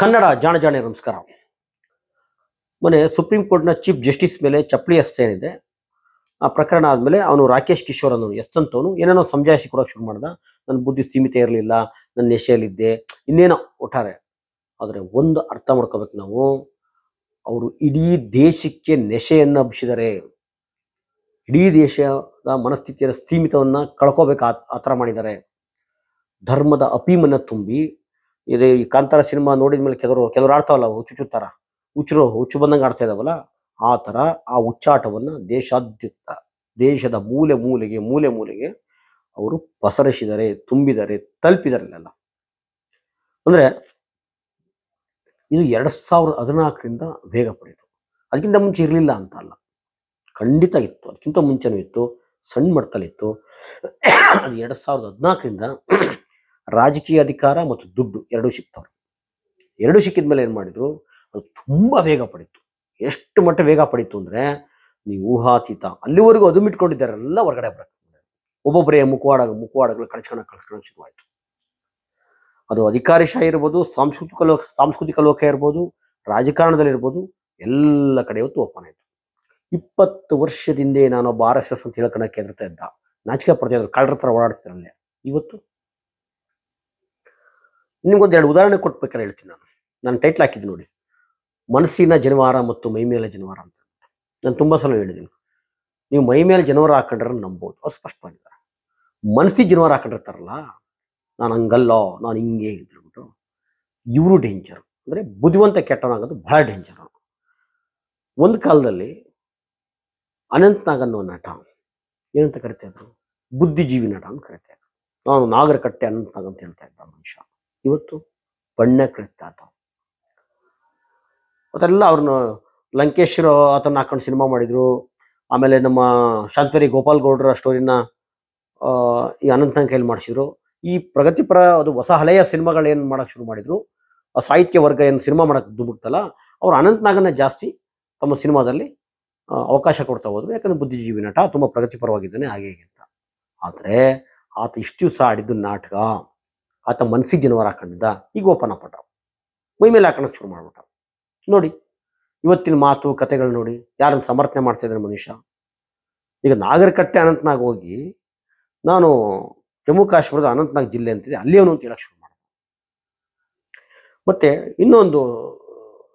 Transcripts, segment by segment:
ಕನ್ನಡ ಜಾಣ ಜಾಣೆ ನಮಸ್ಕಾರ. ಮೊನ್ನೆ ಸುಪ್ರೀಂ ಕೋರ್ಟ್ನ ಚೀಫ್ ಜಸ್ಟಿಸ್ ಮೇಲೆ ಚಪ್ಪಲಿ ಏನಿದೆ ಆ ಪ್ರಕರಣ ಆದಮೇಲೆ ಅವನು ರಾಕೇಶ್ ಕಿಶೋರ್ ಅನ್ನೋನು ಅಂತವನು ಏನೇನೋ ಸಮಜಾಯಿಸಿ ಕೊಡೋಕೆ ಶುರು ಮಾಡ್ದ. ನನ್ನ ಬುದ್ಧಿ ಸೀಮಿತ ಇರಲಿಲ್ಲ, ನನ್ನ ನೆಶೆಯಲ್ಲಿದ್ದೆ, ಇನ್ನೇನೋ ಒಟ್ಟಾರೆ. ಆದರೆ ಒಂದು ಅರ್ಥ ಮಾಡ್ಕೋಬೇಕು ನಾವು, ಅವರು ಇಡೀ ದೇಶಕ್ಕೆ ನೆಶೆಯನ್ನು ಹಬ್ಬಿಸಿದ್ದಾರೆ. ಇಡೀ ದೇಶದ ಮನಸ್ಥಿತಿಯ ಸೀಮಿತವನ್ನು ಕಳ್ಕೋಬೇಕು ಆ ಥರ ಮಾಡಿದ್ದಾರೆ. ಧರ್ಮದ ಅಪೀಮನ್ನು ತುಂಬಿ ಇದು ಈ ಕಾಂತಾರ ಸಿನಿಮಾ ನೋಡಿದ ಮೇಲೆ ಕೆಲವರು ಆಡ್ತಾವಲ್ಲ ಹುಚ್ಚುತ್ತರ, ಹುಚ್ಚು ಬಂದಂಗೆ ಆಡ್ತಾ ಇದಾವಲ್ಲ, ಆ ಥರ ಆ ಹುಚ್ಚಾಟವನ್ನು ದೇಶದ ಮೂಲೆ ಮೂಲೆಗೆ ಅವರು ಪಸರಿಸಿದ್ದಾರೆ, ತುಂಬಿದ್ದಾರೆ, ತಲುಪಿದ್ದಾರೆ ಅಲ್ಲ. ಅಂದರೆ ಇದು 2014ರಿಂದ ವೇಗ ಪಡೆಯಿತು. ಅದಕ್ಕಿಂತ ಮುಂಚೆ ಇರಲಿಲ್ಲ ಅಂತ ಅಲ್ಲ, ಖಂಡಿತ ಇತ್ತು, ಅದಕ್ಕಿಂತ ಮುಂಚೆನೂ ಇತ್ತು, ಸಣ್ಣ ಮಟ್ಟದಲ್ಲಿತ್ತು. ಅದು 2014ರಿಂದ ರಾಜಕೀಯ ಅಧಿಕಾರ ಮತ್ತು ದುಡ್ಡು ಎರಡೂ ಸಿಕ್ತವ್ರು. ಎರಡೂ ಸಿಕ್ಕಿದ ಮೇಲೆ ಏನು ಮಾಡಿದ್ರು, ಅದು ತುಂಬ ವೇಗ ಪಡೀತು. ಎಷ್ಟು ಮಟ್ಟ ವೇಗ ಪಡೀತು ಅಂದರೆ ನೀವು ಊಹಾತೀತ. ಅಲ್ಲಿವರೆಗೂ ಅದುಮಿಟ್ಕೊಂಡಿದ್ದಾರೆಲ್ಲ ಹೊರಗಡೆ ಬರಕ್ಕೆ ಒಬ್ಬೊಬ್ಬರೇ ಮುಖವಾಡಗಳು ಕಳ್ಸ್ಕೊಳಕ್ಕೆ ಶುರುವಾಯಿತು. ಅದು ಅಧಿಕಾರಿಶಾಹಿ ಇರ್ಬೋದು, ಸಾಂಸ್ಕೃತಿಕ ಲೋಕ ಇರ್ಬೋದು, ರಾಜಕಾರಣದಲ್ಲಿರ್ಬೋದು, ಎಲ್ಲ ಕಡೆ ಇವತ್ತು ಓಪನ್ ಆಯಿತು. 20 ವರ್ಷದಿಂದ ನಾನೊಬ್ಬ RSS ಅಂತ ಹೇಳ್ಕೊಳಕ್ಕೆ ಹೆದರ್ತಾ ಇದ್ದ, ನಾಚಿಕೆ ಪಡ್ತಾ ಇದ್ರು, ಕಳ್ಳರ ಹತ್ರ ಓಡಾಡ್ತಿರಲ್ಲೇ. ಇವತ್ತು ನಿಮ್ಗೊಂದು 2 ಉದಾಹರಣೆ ಕೊಟ್ಬೇಕಾದ್ರೆ ಹೇಳ್ತೀನಿ. ನಾನು ಟೈಟ್ಲ್ ಹಾಕಿದ್ದು ನೋಡಿ, ಮನಸ್ಸಿನ ಜನವಾರ ಮತ್ತು ಮೈಮೇಲೆ ಜನವಾರ ಅಂತ. ನಾನು ತುಂಬ ಸಲ ಹೇಳಿದ್ದೀನಿ, ನೀವು ಮೈಮೇಲೆ ಜನವಾರ ಹಾಕೊಂಡ್ರೆ ನಂಬೋದು, ಅವ್ರು ಸ್ಪಷ್ಟವಾಗಿದ್ದಾರೆ. ಮನಸ್ಸಿಗೆ ಜನವಾರ ಹಾಕೊಂಡಿರ್ತಾರಲ್ಲ, ನಾನು ಹಂಗಲ್ಲೋ, ನಾನು ಹಿಂಗೆ ಅಂತ ಹೇಳ್ಬಿಟ್ಟು, ಇವರು ಡೇಂಜರ್. ಅಂದರೆ ಬುದ್ಧಿವಂತ ಕೆಟ್ಟವನಾಗೋದು ಬಹಳ ಡೇಂಜರ್. ಒಂದು ಕಾಲದಲ್ಲಿ ಅನಂತ್ನಾಗ್ ಅನ್ನೋ ನಟ ಏನಂತ ಕರಿತಾ ಇದ್ರು, ಬುದ್ಧಿಜೀವಿ ನಟ ಅಂತ ಕರಿತಾ ಇದ್ರು. ನಾನು ನಾಗರಕಟ್ಟೆ ಅನಂತ್ನಾಗ್ ಅಂತ ಹೇಳ್ತಾ ಇದ್ದ ಮನುಷ್ಯ. ಇವತ್ತು ಬಣ್ಣ ಕಳಿತಾ ಇದ್ದ. ಅದೆಲ್ಲ ಅವ್ರನ್ನ ಲಂಕೇಶ್ವರ ಆತನ ಹಾಕೊಂಡು ಸಿನಿಮಾ ಮಾಡಿದ್ರು. ಆಮೇಲೆ ನಮ್ಮ ಶಾಂತವೇರಿ ಗೋಪಾಲ್ ಗೌಡರ ಸ್ಟೋರಿನ ಈ ಅನಂತ್ನಾಗ್ ಕೈಲಿ ಮಾಡಿಸಿದ್ರು. ಈ ಪ್ರಗತಿಪರ ಅದು ಹೊಸ ಹಳೆಯ ಸಿನಿಮಾಗಳೇನು ಮಾಡೋಕ್ಕೆ ಶುರು ಮಾಡಿದ್ರು, ಆ ಸಾಹಿತ್ಯ ವರ್ಗ ಏನು ಸಿನಿಮಾ ಮಾಡೋಕ್ಕೆ ದುಬುಕ್ತಲ್ಲ, ಅವ್ರು ಅನಂತ್ನಾಗನ್ನ ಜಾಸ್ತಿ ತಮ್ಮ ಸಿನಿಮಾದಲ್ಲಿ ಅವಕಾಶ ಕೊಡ್ತಾ ಹೋದ್ರು. ಯಾಕಂದ್ರೆ ಬುದ್ಧಿಜೀವಿ ನಟ, ತುಂಬ ಪ್ರಗತಿಪರವಾಗಿದ್ದಾನೆ, ಹಾಗೆ ಹೀಗೆ ಅಂತ. ಆದರೆ ಆತ ಇಷ್ಟು ದಿವಸ ಆಡಿದ್ದು ನಾಟಕ. ಆತ ಮನಸ್ಸಿಗೆ ಜನವಾರ ಹಾಕೊಂಡಿದ್ದ, ಈಗ ಓಪನ್ ಅಪ್ಪಟ ಮೈ ಮೇಲೆ ಹಾಕೋಣಕ್ಕೆ ಶುರು ಮಾಡ್ಬಿಟ್ಟ. ನೋಡಿ ಇವತ್ತಿನ ಮಾತು ಕತೆಗಳು ನೋಡಿ, ಯಾರನ್ನು ಸಮರ್ಥನೆ ಮಾಡ್ತಾ ಇದ್ದಾರೆ ಮನುಷ್ಯ. ಈಗ ನಾಗರಕಟ್ಟೆ ಅನಂತ್ನಾಗ್ ಹೋಗಿ ನಾನು ಜಮ್ಮು ಕಾಶ್ಮೀರದ ಅನಂತ್ನಾಗ್ ಜಿಲ್ಲೆ ಅಂತಿದೆ, ಅಲ್ಲಿ ಅವನು ಅಂತ ಹೇಳಕ್ಕೆ ಶುರು ಮಾಡಿದ. ಮತ್ತೆ ಇನ್ನೊಂದು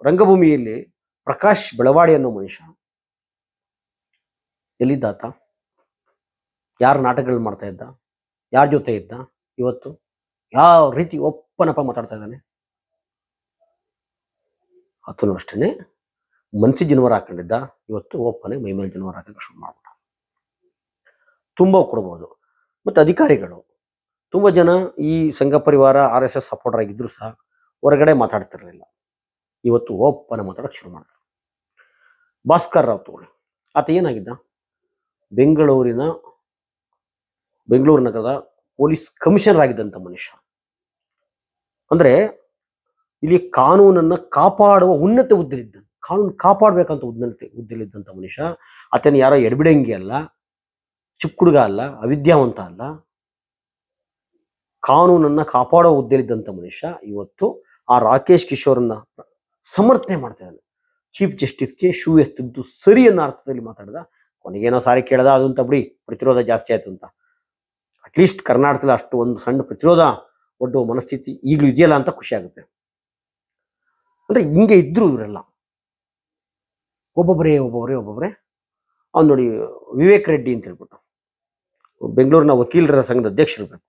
ರಂಗಭೂಮಿಯಲ್ಲಿ ಪ್ರಕಾಶ್ ಬೆಳವಾಡಿ ಅನ್ನೋ ಮನುಷ್ಯ ಎಲ್ಲಿದ್ದಾತ, ಯಾರು ನಾಟಕಗಳು ಮಾಡ್ತಾ ಇದ್ದ, ಯಾರ ಜೊತೆ ಇದ್ದ, ಇವತ್ತು ಯಾವ ರೀತಿ ಒಪ್ಪನಪ್ಪ ಮಾತಾಡ್ತಾ ಇದ್ದಾನೆ. ಆತನು ಅಷ್ಟೇ ಮನಸ್ಸಿಗೆ ಜನವಾರ ಹಾಕೊಂಡಿದ್ದ, ಇವತ್ತು ಒಪ್ಪನೆ ಮೈಮೇಲೆ ಜನವಾರ ಹಾಕಕ್ಕೆ ಶುರು ಮಾಡ್ಬಿಟ್ಟ. ತುಂಬ ಕೊಡ್ಬೋದು. ಮತ್ತು ಅಧಿಕಾರಿಗಳು ತುಂಬ ಜನ ಈ ಸಂಘ ಪರಿವಾರ RSS ಸಪೋರ್ಟರ್ ಆಗಿದ್ರು ಸಹ ಹೊರಗಡೆ ಮಾತಾಡ್ತಿರಲಿಲ್ಲ. ಇವತ್ತು ಒಪ್ಪನೆ ಮಾತಾಡೋಕ್ಕೆ ಶುರು ಮಾಡಿದ್ರು. ಭಾಸ್ಕರ್ ರಾವ್ ತಗೊಳ್ಳಿ, ಆತ ಏನಾಗಿದ್ದ, ಬೆಂಗಳೂರು ನಗರದ ಪೊಲೀಸ್ ಕಮಿಷನರ್ ಆಗಿದ್ದಂಥ ಮನುಷ್ಯ. ಅಂದರೆ ಇಲ್ಲಿ ಕಾನೂನನ್ನು ಕಾಪಾಡುವ ಉನ್ನತ ಹುದ್ದೆಲಿದ್ದ, ಕಾನೂನು ಕಾಪಾಡಬೇಕಂತ ಹುದ್ದೆಲಿದ್ದಂಥ ಮನುಷ್ಯ. ಆತನ ಯಾರೋ ಎಡಬಿಡಂಗಿ ಅಲ್ಲ, ಚಿಕ್ಕ ಹುಡುಗ ಅಲ್ಲ, ಅವಿದ್ಯಾವಂತ ಅಲ್ಲ, ಕಾನೂನನ್ನು ಕಾಪಾಡೋ ಹುದ್ದೆಲಿದ್ದಂಥ ಮನುಷ್ಯ. ಇವತ್ತು ಆ ರಾಕೇಶ್ ಕಿಶೋರನ್ನ ಸಮರ್ಥನೆ ಮಾಡ್ತಾ ಇದ್ದಾನೆ. ಚೀಫ್ ಜಸ್ಟಿಸ್ಗೆ ಶೂ ಎಸ್ತಿದ್ದು ಸರಿ ಅನ್ನೋ ಅರ್ಥದಲ್ಲಿ ಮಾತಾಡಿದ. ಕೊನೆಗೇನೋ ಸಾರಿ ಕೇಳ್ದ, ಅದಂತ ಬಿಡಿ, ಪ್ರತಿರೋಧ ಜಾಸ್ತಿ ಆಯ್ತು ಅಂತ. ಅಟ್ಲೀಸ್ಟ್ ಕರ್ನಾಟಕದಲ್ಲಿ ಅಷ್ಟು ಒಂದು ಸಣ್ಣ ಪ್ರತಿರೋಧ ಒಡ್ಡುವ ಮನಸ್ಥಿತಿ ಈಗಲೂ ಇದೆಯಲ್ಲ ಅಂತ ಖುಷಿ ಆಗುತ್ತೆ. ಅಂದರೆ ಹಿಂಗೆ ಇದ್ರು ಇವರೆಲ್ಲ ಒಬ್ಬೊಬ್ಬರೇ. ಅವ್ನು ನೋಡಿ, ವಿವೇಕ್ ರೆಡ್ಡಿ ಅಂತ ಹೇಳ್ಬಿಟ್ಟು ಬೆಂಗಳೂರಿನ ವಕೀಲರ ಸಂಘದ ಅಧ್ಯಕ್ಷರಿರಬೇಕು.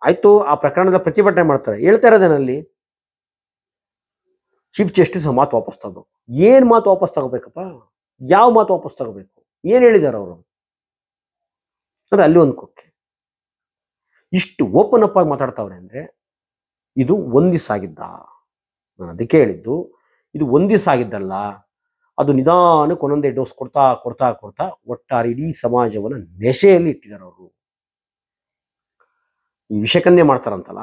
ಆಯಿತು, ಆ ಪ್ರಕರಣದ ಪ್ರತಿಭಟನೆ ಮಾಡ್ತಾರೆ. ಹೇಳ್ತಾ ಇರೋದೇನಲ್ಲಿ ಚೀಫ್ ಜಸ್ಟಿಸ್ ಮಾತು ವಾಪಸ್ ತಗೋಬೇಕು. ಏನು ಮಾತು ವಾಪಸ್ ತಗೋಬೇಕಪ್ಪ, ಯಾವ ಮಾತು ವಾಪಸ್ ತಗೋಬೇಕು, ಏನು ಹೇಳಿದ್ದಾರೆ ಅವರು ಅಂದರೆ ಅಲ್ಲಿ ಒಂದು ಕೊಕ್ಕೆ. ಇಷ್ಟು ಓಪನ್ ಅಪ್ ಆಗಿ ಮಾತಾಡ್ತಾವ್ರೆ ಅಂದರೆ ಇದು ಒಂದು ದಿವಸ ಆಗಿದ್ದ. ನಾನು ಅದಕ್ಕೆ ಹೇಳಿದ್ದು, ಇದು ಒಂದು ದಿವಸ ಆಗಿದ್ದಲ್ಲ, ಅದು ನಿಧಾನಕ್ಕೆ ಒಂದೊಂದೇ ಡೋಸ್ ಕೊಡ್ತಾ ಒಟ್ಟಾರೆ ಇಡೀ ಸಮಾಜವನ್ನು ನೆಶೆಯಲ್ಲಿ ಇಟ್ಟಿದ್ದಾರೆ ಅವರು. ಈ ವಿಷಕನ್ನೇ ಮಾಡ್ತಾರಂತಲ್ಲ,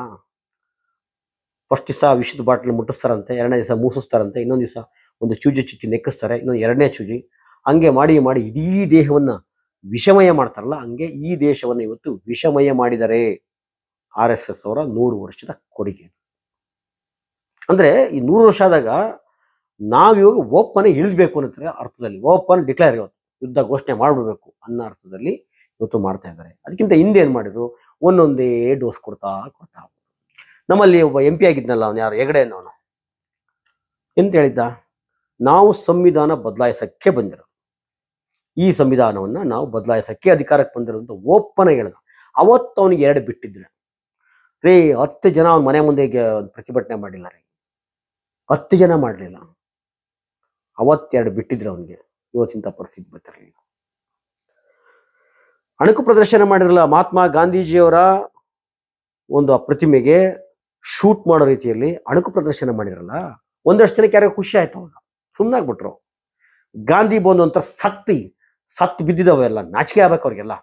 ಫಸ್ಟ್ ದಿವಸ ವಿಷದ ಬಾಟ್ಲ್ ಮುಟ್ಟಿಸ್ತಾರಂತೆ, 2ನೇ ದಿವಸ ಮೂಸಿಸ್ತಾರಂತೆ, ಇನ್ನೊಂದು ದಿವಸ ಒಂದು ಚುಚ್ಚಿ ನೆಕ್ಕಿಸ್ತಾರೆ, ಇನ್ನೊಂದು 2ನೇ ಚೂಜಿ, ಹಂಗೆ ಮಾಡಿ ಇಡೀ ದೇಹವನ್ನು ವಿಷಮಯ ಮಾಡ್ತಾರಲ್ಲ, ಹಂಗೆ ಈ ದೇಶವನ್ನು ಇವತ್ತು ವಿಷಮಯ ಮಾಡಿದ್ದಾರೆ RSS ಅವರ 100 ವರ್ಷದ ಕೊಡುಗೆ. ಅಂದ್ರೆ ಈ 100 ವರ್ಷ ಆದಾಗ ನಾವಿವಾಗ ಓಪನ್ ಇಳಿದ್ಬೇಕು ಅನ್ನೋ ಅರ್ಥದಲ್ಲಿ ಓಪನ್ ಡಿಕ್ಲೇರ್ ಇವತ್ತು ಯುದ್ಧ ಘೋಷಣೆ ಮಾಡ್ಬಿಡ್ಬೇಕು ಅನ್ನೋ ಅರ್ಥದಲ್ಲಿ ಇವತ್ತು ಮಾಡ್ತಾ ಇದ್ದಾರೆ. ಅದಕ್ಕಿಂತ ಹಿಂದೆ ಏನ್ ಮಾಡಿದ್ರು, ಒಂದೊಂದೇ ಡೋಸ್ ಕೊಡ್ತಾ ಕೊಡ್ತಾ. ನಮ್ಮಲ್ಲಿ ಒಬ್ಬ MP ಆಗಿದ್ನಲ್ಲ, ಅವನು ಯಾರು ಹೆಗಡೆ ಅನ್ನೋನು ಎಂತ ಹೇಳಿದ್ದ, ನಾವು ಸಂವಿಧಾನ ಬದಲಾಯಿಸಕ್ಕೆ ಬಂದಿರೋದು, ಈ ಸಂವಿಧಾನವನ್ನ ನಾವು ಬದಲಾಯಿಸಕ್ಕೆ ಅಧಿಕಾರಕ್ಕೆ ಬಂದಿರೋದು ಅಂತ ಓಪನ್ ಹೇಳ್ದ. ಅವತ್ತು ಅವನಿಗೆ 2 ಬಿಟ್ಟಿದ್ರೆ ರೀ, 10 ಜನ ಅವನ ಮನೆ ಮುಂದೆ ಪ್ರತಿಭಟನೆ ಮಾಡಿಲ್ಲ ರೀ, 10 ಜನ ಮಾಡಲಿಲ್ಲ. ಅವತ್ತು 2 ಬಿಟ್ಟಿದ್ರೆ ಅವನಿಗೆ ಇವತ್ತಿಂತ ಪರಿಸ್ಥಿತಿ ಬರ್ತಿರಲಿಲ್ಲ. ಅಣಕು ಪ್ರದರ್ಶನ ಮಾಡಿದ್ರಲ್ಲ ಮಹಾತ್ಮ ಗಾಂಧೀಜಿಯವರ ಒಂದು ಪ್ರತಿಮೆಗೆ ಶೂಟ್ ಮಾಡೋ ರೀತಿಯಲ್ಲಿ ಅಣಕು ಪ್ರದರ್ಶನ ಮಾಡಿದ್ರಲ್ಲ, ಒಂದಷ್ಟು ಜನಕ್ಕೆ ಯಾರಿಗೂ ಖುಷಿ ಆಯ್ತು. ಅವಾಗ ಸುಮ್ಮನಾಗ್ಬಿಟ್ರು. ಗಾಂಧಿ ಬಂದು ಒಂಥರ ಸತ್ತು ಬಿದ್ದಿದ್ದಾವೆ ಎಲ್ಲ, ನಾಚಿಕೆ ಆಗ್ಬೇಕು ಅವ್ರಿಗೆಲ್ಲ,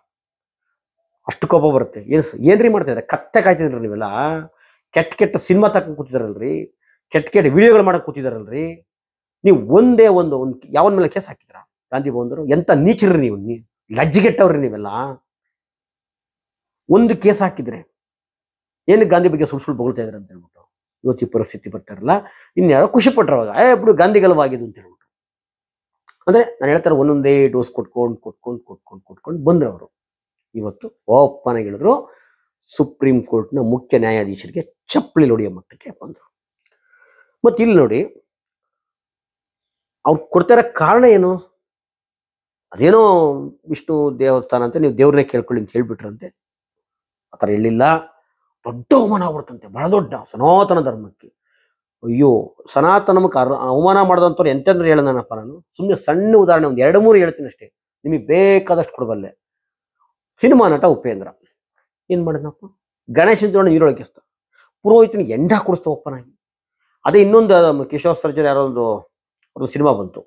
ಅಷ್ಟು ಕೋಪ ಬರುತ್ತೆ. ಏನ್ರಿ ಮಾಡ್ತಾ ಇದ್ದಾರೆ, ಕತ್ತೆ ಕಾಯ್ತಿದ್ರಿ ನೀವೆಲ್ಲ, ಕೆಟ್ಟ ಸಿನಿಮಾ ತಕೊಂಡ್ ಕೂತಿದಾರಲ್ರಿ, ಕೆಟ್ಟ ವಿಡಿಯೋಗಳು ಮಾಡಕ್ ಕೂತಿದಾರಲ್ರಿ. ನೀವು ಒಂದೇ ಒಂದು ಯಾವನ ಮೇಲೆ ಕೇಸ್ ಹಾಕಿದ್ರ? ಗಾಂಧಿ ಬಂದರು ಎಂತ ನೀಚರ್ರಿ ನೀವು, ಲಜ್ಜಿಗೆಟ್ಟವ್ರಿ ನೀವೆಲ್ಲ. ಒಂದು ಕೇಸ್ ಹಾಕಿದ್ರೆ ಏನಕ್ಕೆ ಗಾಂಧಿ ಬಗ್ಗೆ ಸುಳ್ಳು ಬೊಗಳ್ತಾ ಇದ್ರೆ ಅಂತ ಹೇಳ್ಬಿಟ್ಟು ಇವತ್ತು ಈ ಪರಿಸ್ಥಿತಿ ಬರ್ತಾರಲ್ಲ. ಇನ್ಯಾರೋ ಖುಷಿ ಪಟ್ರ ಅವಾಗ, ಬಿಡು ಗಾಂಧಿ ಗೆಲುವಾಗಿದ್ದು ಅಂತ ಹೇಳ್ಬಿಟ್ಟು. ಅಂದ್ರೆ ನಾನು ಹೇಳ್ತಾರೆ, ಒಂದೊಂದೇ ಡೋಸ್ ಕೊಟ್ಕೊಂಡು ಬಂದ್ರು ಅವರು. ಇವತ್ತು ಓಪನ್ ಆಗಿ ಹೇಳಿದ್ರು, ಸುಪ್ರೀಂ ಕೋರ್ಟ್ನ ಮುಖ್ಯ ನ್ಯಾಯಾಧೀಶರಿಗೆ ಚಪ್ಪಲಿ ಹೊಡೆಯೋ ಮಟ್ಟಕ್ಕೆ ಬಂದರು. ಮತ್ತೆ ಇಲ್ಲಿ ನೋಡಿ, ಅವ್ರು ಕೊಡ್ತಾ ಇರೋ ಕಾರಣ ಏನು, ಅದೇನೋ ವಿಷ್ಣು ದೇವಸ್ಥಾನ ಅಂತ ನೀವು ದೇವ್ರನ್ನೇ ಕೇಳ್ಕೊಳ್ಳಿ ಅಂತ ಹೇಳ್ಬಿಟ್ರಂತೆ. ಆ ಥರ ಹೇಳಿಲ್ಲ. ದೊಡ್ಡ ಅವಮಾನ ಆಗ್ಬಿಡ್ತಂತೆ, ಬಹಳ ದೊಡ್ಡ ಸನಾತನ ಧರ್ಮಕ್ಕೆ. ಅಯ್ಯೋ, ಸನಾತನಕ್ಕೆ ಅವಮಾನ ಮಾಡಿದಂಥವ್ರು ಎಂತೆಂದ್ರೆ ಹೇಳೋಣಪ್ಪ. ನಾನು ಸುಮ್ಮನೆ ಸಣ್ಣ ಉದಾಹರಣೆ ಒಂದು 2-3 ಹೇಳ್ತೀನಿ ಅಷ್ಟೇ, ನಿಮಗೆ ಬೇಕಾದಷ್ಟು ಕೊಡಬಲ್ಲೆ. ಸಿನಿಮಾ ನಟ ಉಪೇಂದ್ರ ಏನ್ ಮಾಡಿದ್ನಪ್ಪ, ಗಣೇಶನ ಜೋಡ ನೀರೊಳಗೆಸ್ತ, ಪುರೋಹಿತನಿಗೆ ಎಂಡ ಕುಡಿಸ್ತಾ ಒಪ್ಪನಾಗಿ. ಅದೇ ಇನ್ನೊಂದು ಕಿಶೋರ್ ಸರ್ಜನ್ ಯಾರೋ ಒಂದು ಸಿನಿಮಾ ಬಂತು,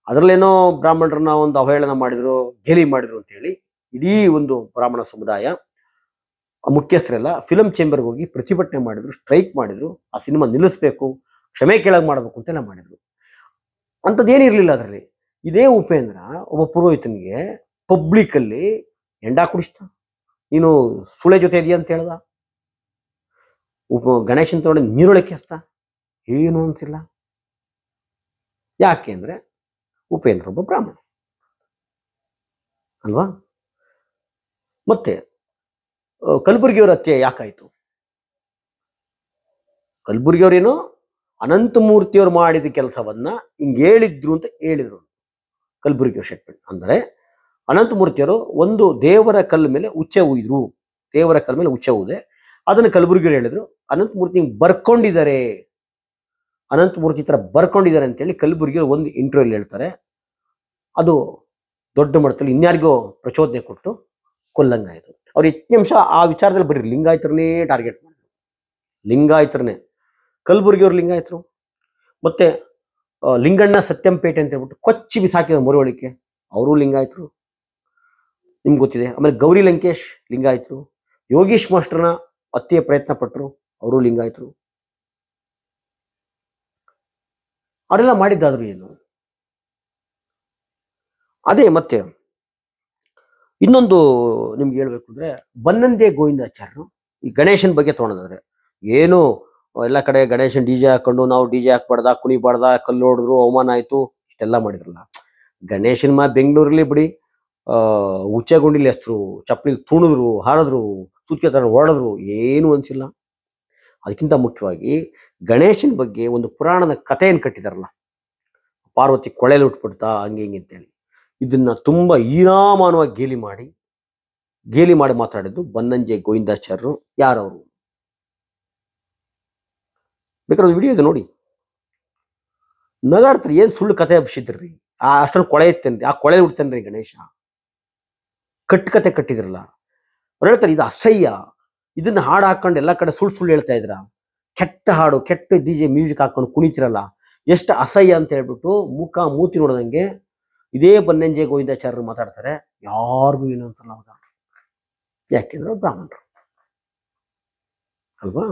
ಅದರಲ್ಲೇನೋ ಬ್ರಾಹ್ಮಣರನ್ನ ಒಂದು ಅವಹೇಳನ ಮಾಡಿದ್ರು, ಗೇಲಿ ಮಾಡಿದ್ರು ಅಂತ ಹೇಳಿ ಇಡೀ ಒಂದು ಬ್ರಾಹ್ಮಣ ಸಮುದಾಯ ಮುಖ್ಯಸ್ಥರೆಲ್ಲ ಫಿಲಂ ಚೇಂಬರ್ಗೆ ಹೋಗಿ ಪ್ರತಿಭಟನೆ ಮಾಡಿದ್ರು, ಸ್ಟ್ರೈಕ್ ಮಾಡಿದ್ರು, ಆ ಸಿನಿಮಾ ನಿಲ್ಲಿಸ್ಬೇಕು, ಕ್ಷಮೆ ಕೇಳಾಗ ಮಾಡ್ಬೇಕು ಅಂತೆಲ್ಲ ಮಾಡಿದ್ರು. ಅಂಥದ್ದೇನಿರ್ಲಿಲ್ಲ ಅದರಲ್ಲಿ. ಇದೇ ಉಪೇಂದ್ರ ಒಬ್ಬ ಪುರೋಹಿತನಿಗೆ ಪಬ್ಲಿಕ್ ಅಲ್ಲಿ ಎಂಡ ಕುಡಿಸ್ತ, ನೀನು ಸುಳೆ ಜೊತೆ ಇದೆಯಾ ಅಂತ ಹೇಳ್ದ, ಗಣೇಶನ್ ತಗೊಂಡು ನೀರೊಳಕ್ಕೆ ಹಸ್ತ, ಏನು ಅನ್ಸಿಲ್ಲ. ಯಾಕೆ ಅಂದ್ರೆ ಉಪೇಂದ್ರ ಒಬ್ಬ ಬ್ರಾಹ್ಮಣ ಅಲ್ವಾ. ಮತ್ತೆ ಕಲಬುರ್ಗಿಯವರ ಹತ್ಯೆ ಯಾಕಾಯ್ತು? ಕಲಬುರ್ಗಿಯವರೇನು ಅನಂತಮೂರ್ತಿಯವರು ಮಾಡಿದ ಕೆಲಸವನ್ನ ಹಿಂಗೆ ಹೇಳಿದ್ರು ಅಂತ ಹೇಳಿದ್ರು ಕಲಬುರ್ಗಿಯವ್ರ ಸ್ಟೇಟ್ಮೆಂಟ್. ಅಂದ್ರೆ ಅನಂತಮೂರ್ತಿಯವರು ಒಂದು ದೇವರ ಕಲ್ಲು ಮೇಲೆ ಉಚ್ಚೆ ಊಯಿದ್ರು, ದೇವರ ಕಲ್ಲು ಮೇಲೆ ಉಚ್ಚೆ ಊದೆ, ಅದನ್ನು ಕಲಬುರ್ಗಿಯವರು ಹೇಳಿದ್ರು. ಅನಂತಮೂರ್ತಿ ಬರ್ಕೊಂಡಿದ್ದಾರೆ, ಅನಂತಮೂರ್ತಿ ತರ ಬರ್ಕೊಂಡಿದ್ದಾರೆ ಅಂತೇಳಿ ಕಲಬುರ್ಗಿಯವರು ಒಂದು ಇಂಟರ್ವ್ಯೂ ಹೇಳ್ತಾರೆ. ಅದು ದೊಡ್ಡ ಮಟ್ಟದಲ್ಲಿ ಇನ್ಯಾರಿಗೋ ಪ್ರಚೋದನೆ ಕೊಟ್ಟು ಕೊಲ್ಲಂಗಾಯ್ತು. ಅವ್ರು ಹೆಚ್ಚಿನ ಅಂಶ ಆ ವಿಚಾರದಲ್ಲಿ ಬರೀ ಲಿಂಗಾಯತರನ್ನೇ ಟಾರ್ಗೆಟ್ ಮಾಡಿದ್ರು, ಲಿಂಗಾಯತರನ್ನೇ. ಕಲಬುರ್ಗಿಯವರು ಲಿಂಗಾಯತರು, ಮತ್ತೆ ಲಿಂಗಣ್ಣ ಸತ್ಯಂಪೇಟೆ ಅಂತ ಹೇಳ್ಬಿಟ್ಟು ಕೊಚ್ಚಿ ಬಿಸಾಕಿದ ಮರುವಳಿಕೆ, ಅವರು ಲಿಂಗಾಯತರು, ನಿಮ್ಗೆ ಗೊತ್ತಿದೆ. ಆಮೇಲೆ ಗೌರಿ ಲಂಕೇಶ್ ಲಿಂಗಾಯತರು, ಯೋಗೀಶ್ ಮಾಸ್ಟರ್ನ ಹತ್ಯೆ ಪ್ರಯತ್ನ ಪಟ್ಟರು, ಅವರು ಲಿಂಗಾಯತರು. ಅವರೆಲ್ಲ ಮಾಡಿದ್ದಾದ್ರು ಏನು? ಅದೇ ಮತ್ತೆ ಇನ್ನೊಂದು ನಿಮ್ಗೆ ಹೇಳ್ಬೇಕು ಅಂದ್ರೆ, ಬನ್ನಂದೆ ಗೋವಿಂದಾಚಾರ್ಯರು ಈ ಗಣೇಶನ್ ಬಗ್ಗೆ ತೊಗೊಂಡಾದ್ರೆ ಏನು ಎಲ್ಲ ಕಡೆ ಗಣೇಶನ್ DJ ಹಾಕೊಂಡು ನಾವು DJ ಹಾಕ್ಬಾರ್ದ, ಕುಣಿಬಾರ್ದ, ಕಲ್ಲು ಹೊಡೆದ್ರು, ಅವಮಾನ ಆಯ್ತು, ಇಷ್ಟೆಲ್ಲ ಮಾಡಿದ್ರಲ್ಲ. ಗಣೇಶನ್ ಬೆಂಗಳೂರಲ್ಲಿ ಬಿಡಿ, ಉಚ್ಚೆಗುಂಡಿಲಿ ಹೆಸರು, ಚಪ್ಪಲಿ ತುಣಿದ್ರು, ಹಾರಿದ್ರು, ಸೂಚಿಕೆ ತರ ಹೊಡೆದ್ರು, ಏನು ಅನ್ಸಿಲ್ಲ. ಅದಕ್ಕಿಂತ ಮುಖ್ಯವಾಗಿ ಗಣೇಶನ್ ಬಗ್ಗೆ ಒಂದು ಪುರಾಣದ ಕಥೆಯನ್ನು ಕಟ್ಟಿದಾರಲ್ಲ, ಪಾರ್ವತಿ ಕೊಳೆಯಲ್ಲಿ ಉಟ್ಬಿಡ್ತಾ ಹಂಗೆ ಹಿಂಗೆ ಅಂತೇಳಿ, ಇದನ್ನ ತುಂಬಾ ಹೀನಾಮಾನವಾಗಿ ಗೇಲಿ ಮಾಡಿ ಮಾತಾಡಿದ್ದು ಬನ್ನಂಜೆ ಗೋವಿಂದಾಚಾರ್ಯರು. ಯಾರವರು? ಬೇಕಾದ್ರೆ ಒಂದು ವಿಡಿಯೋ ಇದೆ ನೋಡಿ, ನಗಾಡ್ತಾರೆ. ಏನ್ ಸುಳ್ಳು ಕಥೆ ಹಬ್ಸಿದ್ರಿ, ಅಷ್ಟೊಂದು ಕೊಳೆ ಇತ್ತೇನ್ರಿ, ಆ ಕೊಳೆ ಉಡ್ತೇನ್ರಿ ಗಣೇಶ, ಕತೆ ಕಟ್ಟಿದ್ರಲ್ಲ. ಅವ್ರು ಹೇಳ್ತಾರೆ ಇದು ಅಸಹ್ಯ, ಇದನ್ನ ಹಾಡು ಹಾಕೊಂಡು ಎಲ್ಲ ಕಡೆ ಸುಳ್ಳು ಹೇಳ್ತಾ ಇದ್ರ, ಕೆಟ್ಟ ಹಾಡು, ಕೆಟ್ಟ DJ ಮ್ಯೂಸಿಕ್ ಹಾಕೊಂಡು ಕುಣಿತಿರಲ್ಲ, ಎಷ್ಟು ಅಸಹ್ಯ ಅಂತ ಹೇಳ್ಬಿಟ್ಟು ಮೂತಿ ನೋಡ್ದಂಗೆ ಇದೇ ಬನ್ನಂಜೆ ಗೋವಿಂದಾಚಾರ್ಯರು ಮಾತಾಡ್ತಾರೆ. ಯಾರಿಗೂ ಏನು ಅಂತಲ್ಲ ಅವಾಗ, ಯಾಕೆಂದ್ರೆ ಬ್ರಾಹ್ಮಣರು ಅಲ್ವಾ.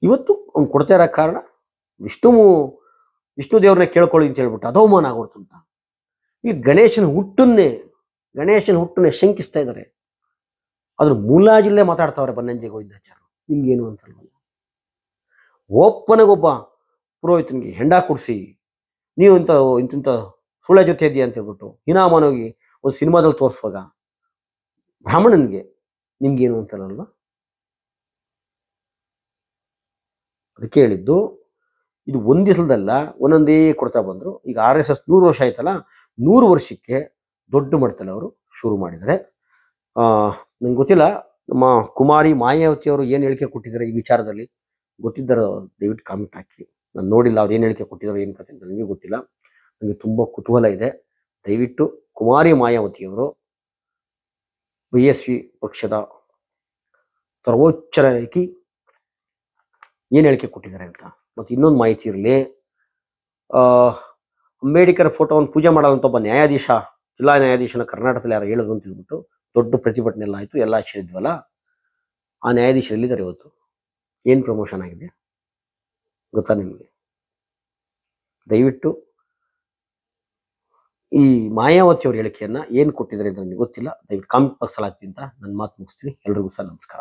ಇವತ್ತು ಅವ್ನು ಕೊಡ್ತಾ ಇರೋ ಕಾರಣ ವಿಷ್ಣು ದೇವ್ರನ್ನ ಕೇಳ್ಕೊಳ್ಳಿ ಅಂತ ಹೇಳ್ಬಿಟ್ಟು ಅದವಮಾನ ಆಗೋರ್ತು ಅಂತ. ಈ ಗಣೇಶನ ಹುಟ್ಟನ್ನೇ ಶಂಕಿಸ್ತಾ ಇದ್ದಾರೆ. ಅದ್ರ ಮುಲಾಜಿಲ್ಲೇ ಮಾತಾಡ್ತಾವ್ರೆ ಬನ್ನಂಜೆ ಗೋವಿಂದಾಚಾರ್ಯರು. ನಿಮ್ಗೇನು ಅಂತಲ್ವಲ್ಲ. ಒಬ್ಬನಿಗೊಬ್ಬ ಪುರೋಹಿತನಿಗೆ ಹೆಂಡ ಕೊಡಿಸಿ ನೀವು ಇಂಥ ಸುಳ್ಳ ಜೊತೆ ಇದೆಯಾ ಅಂತ ಹೇಳ್ಬಿಟ್ಟು ಹೀನಾಮಾನವಾಗಿ ಒಂದು ಸಿನಿಮಾದಲ್ಲಿ ತೋರಿಸುವಾಗ ಬ್ರಾಹ್ಮಣನಿಗೆ ನಿಮ್ಗೇನು ಅಂತಾರಲ್ವ. ಅದಕ್ಕೆ ಹೇಳಿದ್ದು ಇದು ಒಂದು ದಿವಸದಲ್ಲ, ಒಂದೊಂದೇ ಕೊಡ್ತಾ ಬಂದರು. ಈಗ RSS 100 ವರ್ಷ ಆಯ್ತಲ್ಲ, 100 ವರ್ಷಕ್ಕೆ ದೊಡ್ಡ ಮಟ್ಟದಲ್ಲಿ ಅವರು ಶುರು ಮಾಡಿದ್ದಾರೆ. ನಂಗೆ ಗೊತ್ತಿಲ್ಲ ನಮ್ಮ ಕುಮಾರಿ ಮಾಯಾವತಿ ಅವರು ಏನು ಹೇಳಿಕೆ ಕೊಟ್ಟಿದ್ದಾರೆ ಈ ವಿಚಾರದಲ್ಲಿ, ಗೊತ್ತಿದ್ದಾರೆ ದಯವಿಟ್ಟು ಕಾಮೆಂಟ್ ಹಾಕಿ. ನಾನು ನೋಡಿಲ್ಲ ಅವ್ರು ಏನು ಹೇಳಿಕೆ ಕೊಟ್ಟಿದ್ದಾರೆ ಏನು ಕತೆ ಅಂತ ನನಗೆ ಗೊತ್ತಿಲ್ಲ. ನನಗೆ ತುಂಬ ಕುತೂಹಲ ಇದೆ. ದಯವಿಟ್ಟು ಕುಮಾರಿ ಮಾಯಾವತಿಯವರು BSP ಪಕ್ಷದ ಸರ್ವೋಚ್ಚ ನಾಯಕಿ ಏನು ಹೇಳಿಕೆ ಕೊಟ್ಟಿದ್ದಾರೆ ಅಂತ. ಮತ್ತು ಇನ್ನೊಂದು ಮಾಹಿತಿ ಇರಲಿ, ಅಂಬೇಡ್ಕರ್ ಫೋಟೋವನ್ನು ಪೂಜೆ ಮಾಡೋದಂತ ಒಬ್ಬ ನ್ಯಾಯಾಧೀಶ, ಜಿಲ್ಲಾ ನ್ಯಾಯಾಧೀಶನ ಕರ್ನಾಟಕದಲ್ಲಿ ಯಾರು ಹೇಳಿದ್ರು ಅಂತ ಹೇಳ್ಬಿಟ್ಟು ದೊಡ್ಡ ಪ್ರತಿಭಟನೆ ಎಲ್ಲ ಆಯಿತು, ಎಲ್ಲ ಆಶ್ಚರ್ಯದ್ವಲ್ಲ. ಆ ನ್ಯಾಯಾಧೀಶರು ಎಲ್ಲಿದ್ದಾರೆ ಇವತ್ತು? ಏನು ಪ್ರಮೋಷನ್ ಆಗಿದೆ ಗೊತ್ತಾ ನಿಮಗೆ? ದಯವಿಟ್ಟು ಈ ಮಾಯಾವತಿ ಅವ್ರ ಹೇಳಿಕೆಯನ್ನ ಏನು ಕೊಟ್ಟಿದ್ದಾರೆ ಅಂತ ನನಗೆ ಗೊತ್ತಿಲ್ಲ. ದಯವಿಟ್ಟು ಕಾಮೆಂಟ್ ಬಾಕ್ಸ್ ಅಲ್ಲಿ ಹಾಕಿ ಅಂತ ನನ್ನ ಮಾತು ಮುಗಿಸ್ತೀನಿ. ಎಲ್ರಿಗೂ ಸಹ ನಮಸ್ಕಾರ.